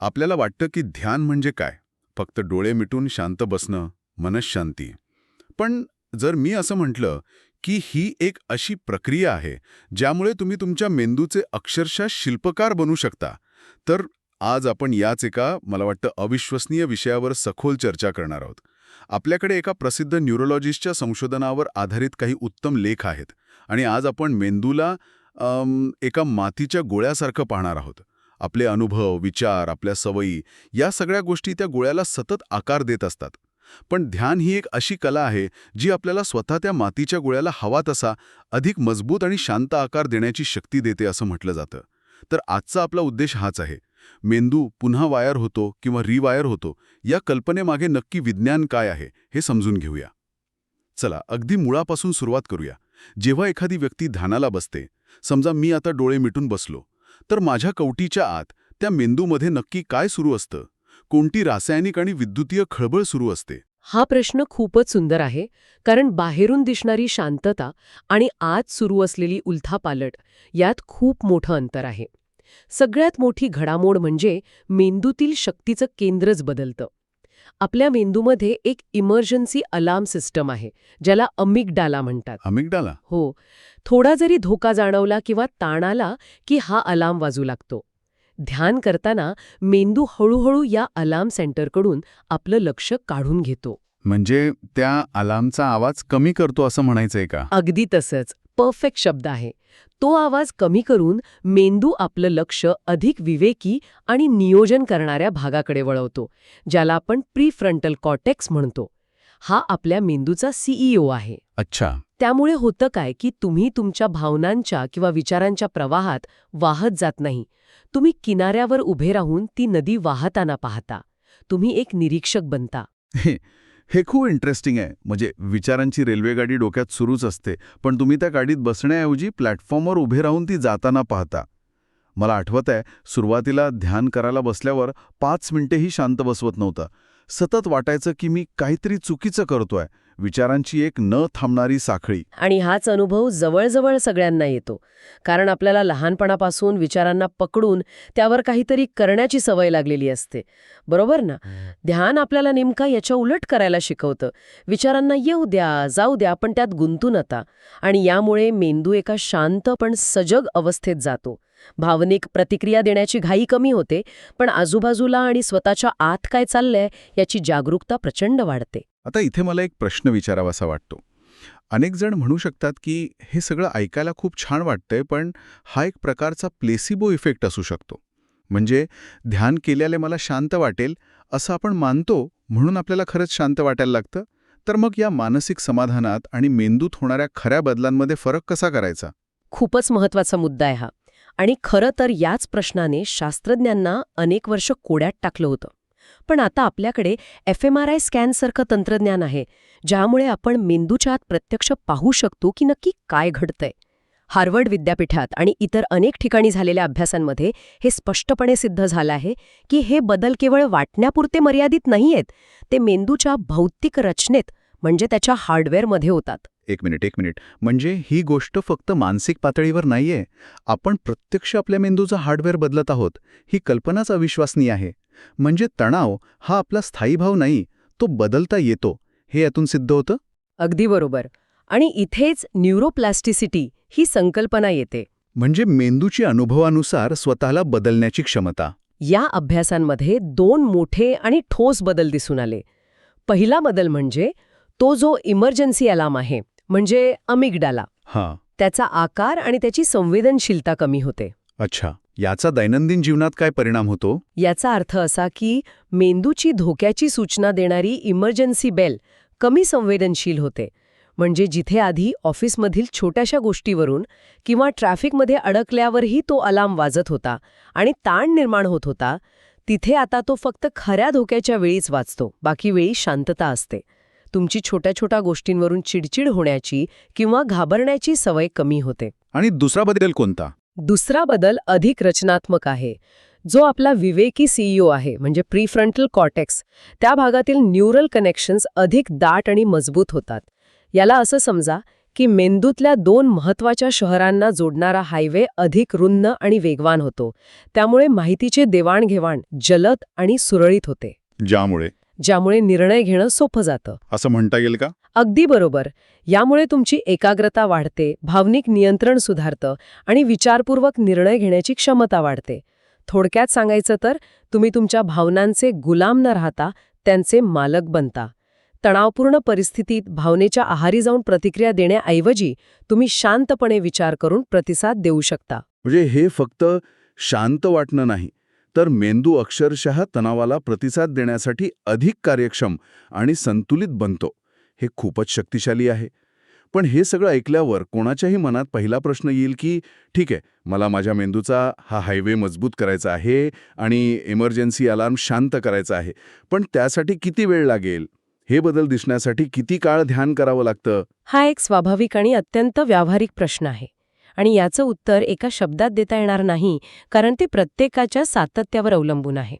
आपल्याला वाटतं की ध्यान म्हणजे काय? फक्त डोळे मिटून शांत बसणं, मनःशांती. पण जर मी असं म्हटलं की ही एक अशी प्रक्रिया आहे ज्यामुळे तुम्ही तुमच्या मेंदूचे अक्षरशः शिल्पकार बनू शकता, तर आज आपण याच एका मला वाटतं अविश्वसनीय विषयावर सखोल चर्चा करणार आहोत. आपल्याकडे एका प्रसिद्ध न्यूरोलॉजिस्टच्या संशोधनावर आधारित काही उत्तम लेख आहेत आणि आज आपण मेंदूला एका मातीच्या गोळ्यासारखं पाहणार आहोत. आपले अनुभव, विचार, आपल्या सवयी या सगळ्या गोष्टी त्या गोळ्याला सतत आकार देत असतात. पण ध्यान ही एक अशी कला आहे जी आपल्याला स्वतः त्या मातीच्या गोळ्याला हवा तसा अधिक मजबूत आणि शांत आकार देण्याची शक्ती देते असं म्हटलं जातं. तर आजचा आपला उद्देश हाच आहे. मेंदू पुन्हा वायर होतो किंवा रिवायर होतो या कल्पनेमागे नक्की विज्ञान काय आहे हे समजून घेऊया. चला अगदी मुळापासून सुरुवात करूया. जेव्हा एखादी व्यक्ती ध्यानाला बसते, समजा मी आता डोळे मिटून बसलो, तर माझ्या कवटीच्या आत त्या मेंदूमध्ये नक्की काय सुरू असतं? कोणती रासायनिक आणि विद्युतीय खळबळ सुरू असते? हा प्रश्न खूपच सुंदर आहे, कारण बाहेरून दिसणारी शांतता आणि आत सुरू असलेली उलथापालट यात खूप मोठं अंतर आहे. सगळ्यात मोठी घडामोड म्हणजे मेंदूतील शक्तीचं केंद्रच बदलतं. आपल्या मेंदूमध्ये एक इमर्जन्सी अलार्म सिस्टम आहे, ज्याला अमिगडाला म्हणतात. अमिगडाला? हो, थोडा जरी धोका जाणवला किंवा ताण आला की हा अलार्म वाजू लागतो. ध्यान करताना मेंदू हळूहळू या अलार्म सेंटरकडून आपलं लक्ष काढून घेतो. म्हणजे त्या अलार्मचा आवाज कमी करतो असं म्हणायचंय का? अगदी तसंच, परफेक्ट शब्द आहे. तो आवाज कमी करून मेंदू आपलं लक्ष अधिक विवेकी आणि नियोजन करणाऱ्या भागाकडे वळवतो, ज्याला आपण प्रीफ्रंटल कॉर्टेक्स म्हणतो. हा आपल्या मेंदूचा सीईओ आहे. अच्छा. त्यामुळे होतं काय की तुम्ही तुमच्या भावनांच्या किंवा विचारांच्या प्रवाहात वाहत जात नाही. तुम्ही किनाऱ्यावर उभे राहून ती नदी वाहताना पाहता. तुम्ही एक निरीक्षक बनता. हे खूप इंटरेस्टिंग आहे. म्हणजे विचारांची रेल्वेगाडी डोक्यात सुरूच असते, पण तुम्ही त्या गाडीत बसण्याऐवजी प्लॅटफॉर्मवर उभे राहून ती जाताना पाहता. मला आठवत आहे, सुरुवातीला ध्यान करायला बसल्यावर 5 मिनिटेही शांत बसवत नव्हतं. सतत वाटायचं की मी काहीतरी चुकीचं करतोय. विचारांची एक न थांबणारी साखळी. आणि हाच अनुभव जवळजवळ सगळ्यांना येतो, कारण आपल्याला लहानपणापासून विचारांना पकडून त्यावर काहीतरी करण्याची सवय लागलेली असते. बरोबर ना? ध्यान आपल्याला नेमका याच्या उलट करायला शिकवतं. विचारांना येऊ द्या, जाऊ द्या, पण त्यात गुंतू नका. आणि यामुळे मेंदू एका शांत पण सजग अवस्थेत जातो. भावनिक प्रतिक्रिया देण्याची घाई कमी होते, पण आजूबाजूला आणि स्वतःच्या आत काय चाललंय याची जागरूकता प्रचंड वाढते. आता इथे मला एक प्रश्न विचारावासा वाटतो. अनेक जण म्हणू शकतात की हे सगळं ऐकायला खूप छान वाटतंय, पण हा एक प्रकारचा प्लेसिबो इफेक्ट असू शकतो. म्हणजे ध्यान केल्याने मला शांत वाटेल असं आपण मानतो, म्हणून आपल्याला खरंच शांत वाटायला लागतं. तर मग या मानसिक समाधानात आणि मेंदूत होणाऱ्या खऱ्या बदलांमध्ये फरक कसा करायचा? खूपच महत्वाचा मुद्दा आहे हा. आणि खरं तर याच प्रश्नाने शास्त्रज्ञांना अनेक वर्ष कोड्यात टाकलं होतं. पण आता आपल्याकडे fMRI स्कॅनसारखं तंत्रज्ञान आहे, ज्यामुळे आपण मेंदूच्या आत प्रत्यक्ष पाहू शकतो की नक्की काय घडतंय. हार्वर्ड विद्यापीठात आणि इतर अनेक ठिकाणी झालेल्या अभ्यासांमध्ये हे स्पष्टपणे सिद्ध झालं आहे की हे बदल केवळ वाटण्यापुरते मर्यादित नाहीयेत, ते मेंदूच्या भौतिक रचनेत म्हणजे त्याच्या हार्डवेअरमध्ये होतात. एक मिनिट. म्हणजे ही गोष्ट फक्त मानसिक पातळीवर नाहीये. आपण प्रत्यक्ष आपल्या मेंदूचा हार्डवेअर बदलत आहोत. ही कल्पनाच अविश्वसनीय आहे. म्हणजे तणाव हा आपला स्थायी भाव नाही, तो बदलता येतो, हे यातून सिद्ध होतं? अगदी बरोबर. आणि इथेच न्यूरोप्लास्टिसिटी ही संकल्पना येते. म्हणजे मेंदूची अनुभवानुसार स्वतःला बदलण्याची क्षमता. या अभ्यासांमध्ये 2 मोठे आणि ठोस बदल दिसून आले. पहिला बदल म्हणजे तो जो इमर्जन्सी अलार्म आहे, म्हणजे अमिगडाला, हां. त्याचा आकार आणि त्याची संवेदनशीलता कमी होते. अच्छा. याचा दैनंदिन जीवनात काय परिणाम होतो? याचा अर्थ असा की मेंदूची धोक्याची सूचना देणारी इमर्जन्सी बेल कमी संवेदनशील होते. म्हणजे जिथे आधी ऑफिसमधील छोट्याशा गोष्टीवरून किंवा ट्रॅफिकमध्ये अडकल्यावरही तो अलार्म वाजत होता आणि ताण निर्माण होत होता, तिथे आता तो फक्त खऱ्या धोक्याच्या वेळीच वाजतो. बाकी वेळी शांतता असते. तुमची छोट्या गोष्टींवरून चिडचिड होण्याची किंवा घाबरण्याची सवय कमी होते. आणि दुसरा बदल कोणता? दुसरा बदल अधिक रचनात्मक आहे. जो आपला विवेकी सीईओ आहे, म्हणजे प्रीफ्रंटल कॉर्टेक्स, त्या भागातील न्यूरल कनेक्शन्स अधिक दाट आणि मजबूत होतात. याला असं समजा की मेंदूतल्या 2 महत्वाच्या शहरांना जोडणारा हायवे अधिक रुंद आणि वेगवान होतो. त्यामुळे माहितीचे देवाणघेवाण जलद आणि सुरळीत होते, ज्यामुळे निर्णय घेणं सोपं जातं. असं म्हणता येईल का? अगदी बरोबर. यामुळे तुमची एकाग्रता वाढते, भावनिक नियंत्रण सुधारतं आणि विचारपूर्वक निर्णय घेण्याची क्षमता वाढते. थोडक्यात सांगायचं तर तुम्ही तुमच्या भावनांचे गुलाम न राहता त्यांचे मालक बनता. तणावपूर्ण परिस्थितीत भावनेच्या आहारी जाऊन प्रतिक्रिया देण्याऐवजी तुम्ही शांतपणे विचार करून प्रतिसाद देऊ शकता. म्हणजे हे फक्त शांत वाटणं नाही, तर मेंदू अक्षरशः तणावाला प्रतिसाद देण्यासाठी अधिक कार्यक्षम आणि संतुलित बनतो. हे खूपच शक्तिशाली आहे. पण हे सगळं ऐकल्यावर कोणाच्याही मनात पहिला प्रश्न येईल की ठीक आहे, मला माझ्या मेंदूचा हा हायवे मजबूत करायचा आहे आणि इमर्जन्सी अलार्म शांत करायचा आहे. पण त्यासाठी किती वेळ लागेल? हे बदल दिसण्यासाठी किती काळ ध्यान करावं लागतं? हा एक स्वाभाविक आणि अत्यंत व्यावहारिक प्रश्न आहे. आणि याचं उत्तर एका शब्दात देता येणार नाही, कारण ते प्रत्येकाच्या सातत्यावर अवलंबून आहे.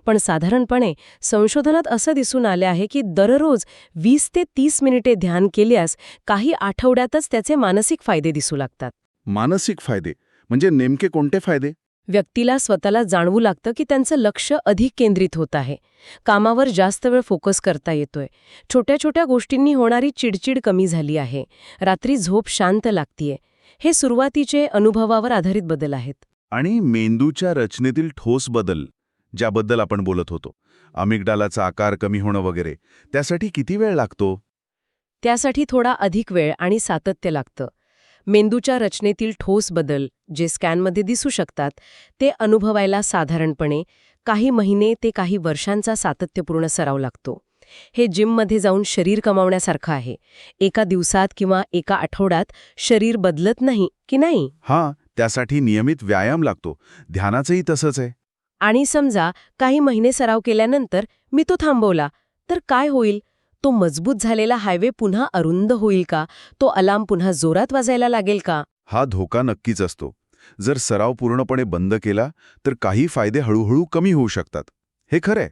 पण साधारणपणे संशोधनात असं दिसून आले आहे की दररोज 20 ते 30 मिनिटे ध्यान केल्यास काही आठवड्यातच त्याचे मानसिक फायदे दिसू लागतात. मानसिक फायदे म्हणजे नेमके कोणते फायदे? व्यक्तीला स्वतःला जाणवू लागतं की त्यांचं लक्ष अधिक केंद्रित होत आहे. कामावर जास्त वेळ फोकस करता येतोय. छोट्या छोट्या गोष्टींनी होणारी चिडचिड कमी झाली आहे. रात्री झोप शांत लागतीये. हे सुरुवातीचे अनुभवावर आधारित बदल आहेत. आणि मेंदूच्या रचनेतील ठोस बदल, ज्याबद्दल आपण बोलत होतो, अमिगडालाचा आकार कमी होणं वगैरे, त्यासाठी किती वेळ लागतो? त्यासाठी थोडा अधिक वेळ आणि सातत्य लागतं. मेंदूच्या रचनेतील ठोस बदल, जे स्कॅनमध्ये दिसू शकतात, ते अनुभवायला साधारणपणे काही महिने ते काही वर्षांचा सातत्यपूर्ण सराव लागतो. हे जिममध्ये जाऊन शरीर कमावण्यासारखं आहे. एका दिवसात किंवा एका आठवड्यात शरीर बदलत नाही की नाही. हां, त्यासाठी नियमित व्यायाम लागतो. ध्यानाचंही तसंच आहे. आणि समजा काही महिने सराव केल्यानंतर मी तो थांबवला, तर काय होईल? तो मजबूत झालेला हायवे पुन्हा अरुंद होईल का? तो अलार्म पुन्हा जोरात वाजायला लागेल का? हा धोका नक्कीच असतो. जर सराव पूर्णपणे बंद केला तर काही फायदे हळूहळू कमी होऊ शकतात. हे खरंय,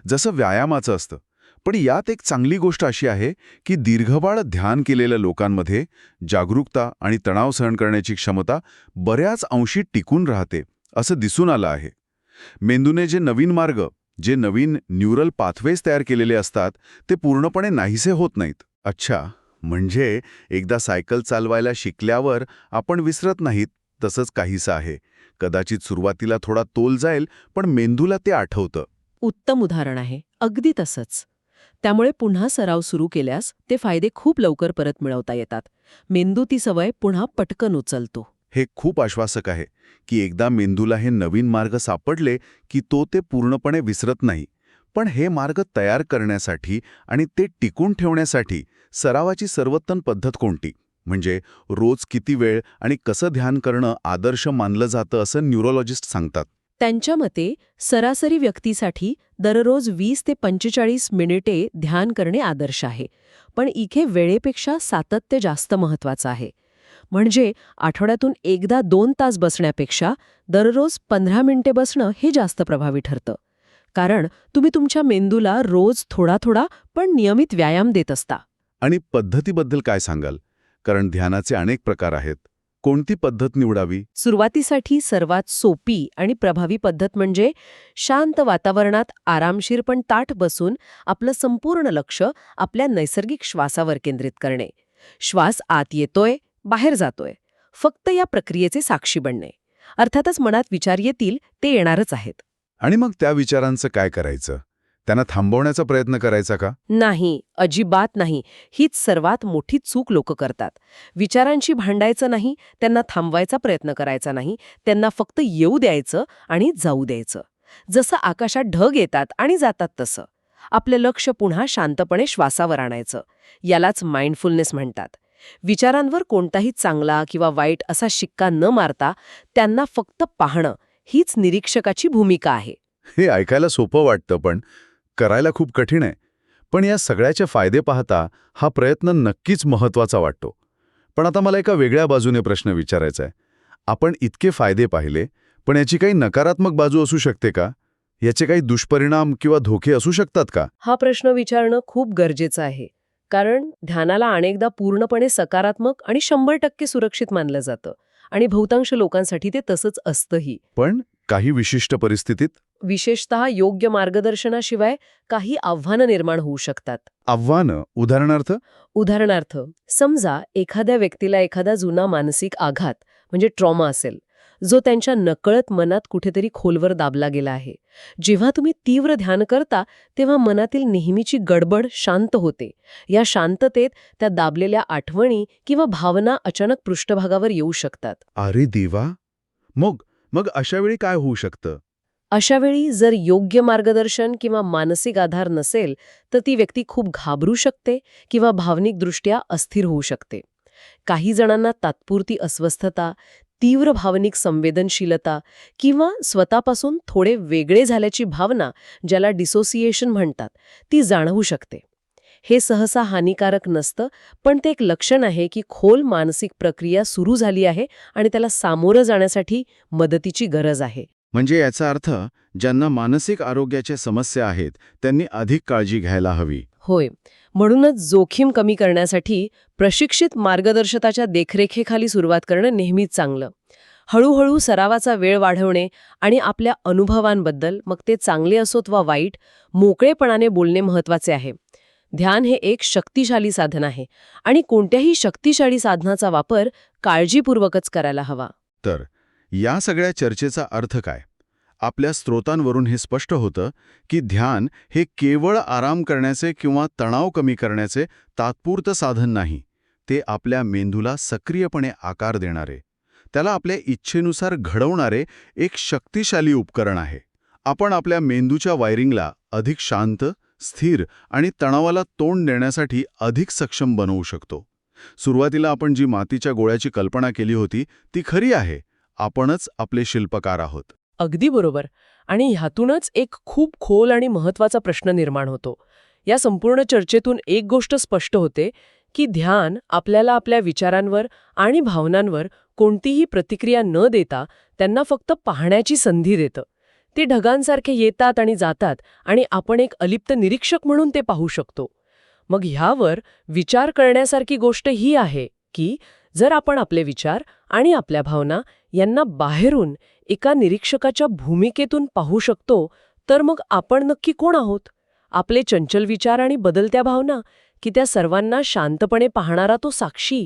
जसं व्यायामाचं असतं. पण यात एक चांगली गोष्ट अशी आहे की दीर्घकाळ ध्यान केलेल्या लोकांमध्ये जागरूकता आणि तणाव सहन करण्याची क्षमता बऱ्याच अंशी टिकून राहते, असं दिसून आलं आहे. मेंदूने जे नवीन न्यूरल पाथवेज तयार केलेले असतात, ते पूर्णपणे नाहीसे होत नाहीत. अच्छा, म्हणजे एकदा सायकल चालवायला शिकल्यावर आपण विसरत नाहीत, तसंच काहीसं आहे. कदाचित सुरुवातीला थोडा तोल जाईल, पण मेंदूला ते आठवतं. उत्तम उदाहरण आहे. अगदी तसंच. त्यामुळे पुन्हा सराव सुरू केल्यास ते फायदे खूप लवकर परत मिळवता येतात. मेंदू ती सवय पुन्हा पटकन उचलतो. हे खूप आश्वासक आहे की एकदा मेंदूला हे नवीन मार्ग सापडले की तो ते पूर्णपणे विसरत नाही. पण हे मार्ग तयार करण्यासाठी आणि ते टिकून ठेवण्यासाठी सरावाची सर्वोत्तम पद्धत कोणती? म्हणजे रोज किती वेळ आणि कसं ध्यान करणं आदर्श मानलं जातं असं न्यूरोलॉजिस्ट सांगतात. त्यांच्या मते सरासरी व्यक्तीसाठी दररोज 20 ते 45 मिनिटे ध्यान करणे आदर्श आहे. पण इथे वेळेपेक्षा सातत्य जास्त महत्वाचं आहे. म्हणजे आठवड्यातून एकदा 2 तास बसण्यापेक्षा दररोज 15 मिनिटे बसणं हे जास्त प्रभावी ठरतं. कारण तुम्ही तुमच्या मेंदूला रोज थोडा थोडा पण नियमित व्यायाम देत असता. आणि पद्धतीबद्दल काय सांगाल? कारण ध्यानाचे अनेक प्रकार आहेत. कोणती पद्धत निवडावी? सुरुवातीसाठी सर्वात सोपी आणि प्रभावी पद्धत म्हणजे शांत वातावरणात आरामशीर पण ताठ बसून आपलं संपूर्ण लक्ष आपल्या नैसर्गिक श्वासावर केंद्रित करणे. श्वास आत येतोय, बाहेर जातोय. फक्त या प्रक्रियेचे साक्षी बनणे. अर्थातच मनात विचार येतील, ते येणारच आहेत. आणि मग त्या विचारांचं काय करायचं? त्यांना थांबवण्याचा प्रयत्न करायचा का? नाही, अजिबात नाही. हीच सर्वात मोठी चूक लोक करतात. विचारांशी भांडायचं नाही, त्यांना थांबवायचा प्रयत्न करायचा नाही. त्यांना फक्त येऊ द्यायचं आणि जाऊ द्यायचं. जसं आकाशात ढग येतात आणि जातात तसं. आपलं लक्ष पुन्हा शांतपणे श्वासावर आणायचं. यालाच माइंडफुलनेस म्हणतात. विचारांवर कोणताही चांगला किंवा वाईट असा शिक्का न मारता त्यांना फक्त पाहणं हीच निरीक्षकाची भूमिका आहे. हे ऐकायला सोपं वाटतं, पण करायला खूप कठीण आहे. पण या सगळ्याचे फायदे पाहता हा प्रयत्न नक्कीच महत्त्वाचा वाटतो. पण आता मला एका वेगळ्या बाजूने प्रश्न विचारायचा आहे. आपण इतके फायदे पाहिले, पण याची काही नकारात्मक बाजू असू शकते का? याचे काही दुष्परिणाम किंवा धोके असू शकतात का? हा प्रश्न विचारणं खूप गरजेचं आहे. कारण ध्यानाला अनेकदा पूर्णपणे सकारात्मक आणि 100% सुरक्षित मानलं जातं आणि बहुतांश लोकांसाठी ते तसंच असतंही. पण काही विशिष्ट परिस्थितीत विशेषतः योग्य मार्गदर्शनाशिवाय काही आव्हानं निर्माण होऊ शकतात. आव्हानं, उदाहरणार्थ उदाहरणार्थ, समजा एखाद्या व्यक्तीला एखादा जुना मानसिक आघात म्हणजे ट्रॉमा असेल, जो त्यांच्या नकळत मनात कुठेतरी खोलवर दाबला गेला आहे. जेव्हा तुम्ही तीव्र ध्यान करता, तेव्हा मनातील नेहमीची गडबड शांत होते. या शांततेत त्या दाबलेल्या आठवणी किंवा भावना अचानक पृष्ठभागावर येऊ शकतात. अरे देवा. मग अशा वेळी काय होऊ शकतं? अशावेळी जर योग्य मार्गदर्शन किंवा मानसिक आधार नसेल, तर ती व्यक्ती खूप घाबरू शकते किंवा भावनिकदृष्ट्या अस्थिर होऊ शकते. काही जणांना तात्पुरती अस्वस्थता, तीव्र भावनिक संवेदनशीलता किंवा स्वतःपासून थोडे वेगळे झाल्याची भावना, ज्याला डिसोसिएशन म्हणतात, ती जाणवू शकते. हे सहसा हानिकारक नसतं, पण ते एक लक्षण आहे की खोल मानसिक प्रक्रिया सुरू झाली आहे आणि त्याला सामोरं जाण्यासाठी मदतीची गरज आहे. म्हणजे याचा अर्थ ज्यांना मानसिक आरोग्याच्या समस्या आहेत त्यांनी अधिक काळजी घ्यायला हवी. होय. म्हणूनच जोखीम कमी करण्यासाठी प्रशिक्षित मार्गदर्शकाच्या देखरेखीखाली सुरुवात करणं नेहमीच चांगलं. हळूहळू सरावाचा वेळ वाढवणे आणि आपल्या अनुभवांबद्दल, मग ते चांगले असोत वा वाईट, मोकळेपणाने बोलणे महत्वाचे आहे. ध्यान हे एक शक्तिशाली साधन आहे आणि कोणत्याही शक्तिशाली साधनाचा वापर काळजीपूर्वकच करायला हवा. तर या सगळ्या चर्चेचा अर्थ काय? आपल्या स्रोतांवरून हे स्पष्ट होतं की ध्यान हे केवळ आराम करण्याचे किंवा तणाव कमी करण्याचे तात्पुरतं साधन नाही. ते आपल्या मेंदूला सक्रियपणे आकार देणारे, त्याला आपल्या इच्छेनुसार घडवणारे एक शक्तिशाली उपकरण आहे. आपण आपल्या मेंदूच्या वायरिंगला अधिक शांत, स्थिर आणि तणावाला तोंड देण्यासाठी अधिक सक्षम बनवू शकतो. सुरुवातीला आपण जी मातीच्या गोळ्याची कल्पना केली होती ती खरी आहे. आपणच आपले शिल्पकार आहोत. अगदी बरोबर. आणि ह्यातूनच एक खूप खोल आणि महत्वाचा प्रश्न निर्माण होतो. या संपूर्ण चर्चेतून एक गोष्ट स्पष्ट होते की ध्यान आपल्याला आपल्या विचारांवर आणि भावनांवर कोणतीही प्रतिक्रिया न देता त्यांना फक्त पाहण्याची संधी देतं. ते ढगांसारखे येतात आणि जातात आणि आपण एक अलिप्त निरीक्षक म्हणून ते पाहू शकतो. मग ह्यावर विचार करण्यासारखी गोष्ट ही आहे की जर आपण आपले विचार आणि आपल्या भावना यांना बाहेरून एका निरीक्षकाच्या भूमिकेतून पाहू शकतो, तर मग आपण नक्की कोण आहोत? आपले चंचल विचार आणि बदलत्या भावना, की त्या सर्वांना शांतपणे पाहणारा तो साक्षी?